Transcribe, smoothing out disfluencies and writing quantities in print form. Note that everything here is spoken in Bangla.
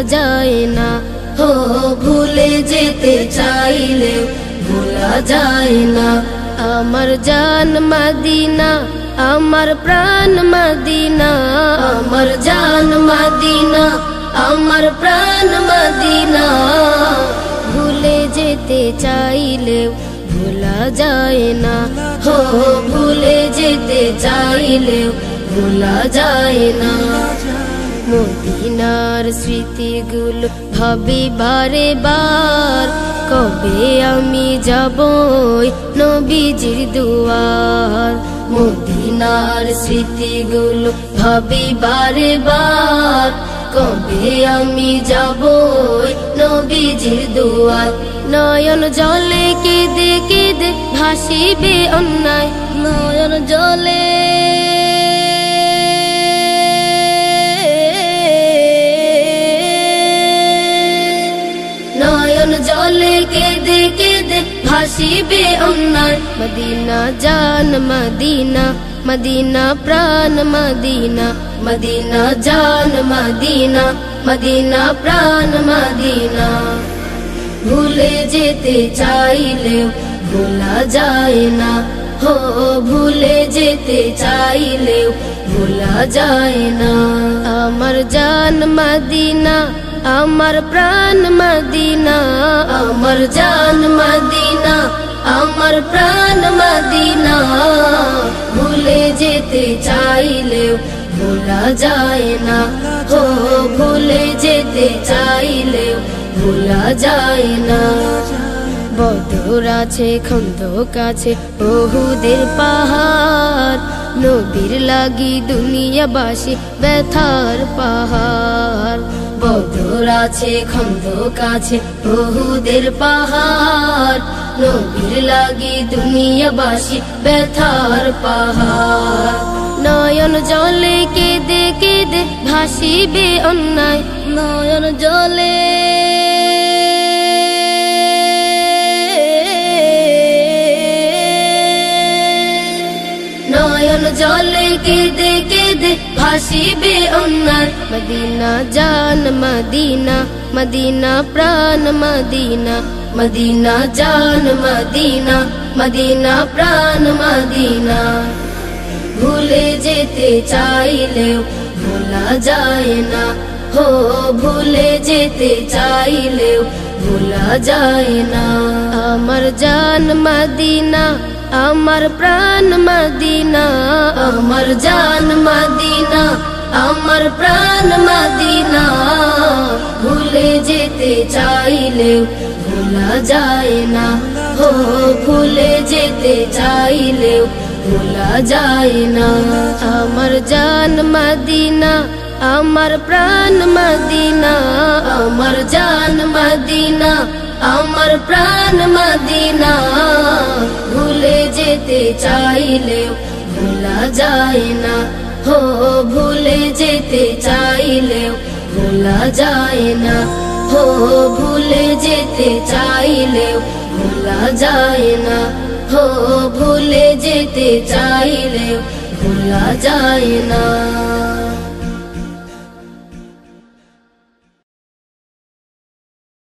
যায় না। হো ভুলে যেতে চাইলেও ভোলা যায় না। আমার জান মদিনা, আমার প্রাণ মদিনা, আমার জান মদিনা, আমার প্রাণ মদিনা। ভুলে যেতে চাইলেও ভোলা যায় না। হো ভুলে যেতে চাইলেও ভোলা যায় না। মদিনার স্মৃতিগুলো ভাবি বারে বার, কবে আমি যাব নবীজির দুয়ার। মদিনার স্মৃতিগুলো ভাবি বারে বার, কবে আমি যাব নবীজির দুয়ার। নয়ন জলে কেঁদে কেঁদে ভাসিবে অন্যায়, নয়ন জলে জলে কেঁদে কেঁদে ভাসিবে অন্যায়। মদিনা জান মদিনা, মদিনা প্রাণ মদিনা, মদিনা জান মদিনা, মদিনা প্রাণ মদিনা। ভুলে যেতে চাইলেও ভোলা যায় না। হো ভুলে যেতে চাইলেও ভোলা যায় না। আমার জান মদিনা, আমার প্রাণ মদিনা, আমার জান মদিনা, আমার প্রাণ মদিনা। ভুলে যেতে চাইলেও ভোলা যায় না। হো ভুলে যেতে চাইলেও ভোলা যায় না। বদর আছে খন্দক আছে উহুদের পাহাড়, নবীর লাগি দুনিয়াবাসী ব্যথার পাহাড়। বদর আছে খন্দক আছে উহুদের পাহাড়, নবীর লাগি দুনিয়াবাসী ব্যথার পাহাড়। নয়ন জলে কেঁদে কেঁদে ভাসিবে অন্যায়, নয়ন জলে নয়ন জলে কেঁদে কেঁদে ভাসিবে অন্যায়। মদিনা জান মদিনা, মদিনা প্রাণ মদিনা, মদিনা জান মদিনা, মদিনা প্রাণ মদিনা। ভুলে যেতে চাইলেও ভোলা যায় না। হো ভুলে যেতে চাইলেও ভোলা যায় না। আমার জান মদিনা, আমার প্রাণ মদিনা, আমার জান মদিনা, আমার প্রাণ মদিনা। ভুলে যেতে চাইলেও ভোলা যায় না। হো ভুলে যেতে চাইলেও ভোলা যায় না। আমার জান মদিনা, আমার প্রাণ মদিনা, আমার জান মদিনা, আমার প্রাণ মদিনা। ভুলে যেতে চাইলেও ভোলা যায় না। হো ভুলে যেতে চাইলেও ভোলা যায় না। হো ভুলে যেতে চাইলেও ভোলা যায় না। হো ভুলে যেতে চাইলেও ভোলা যায় না।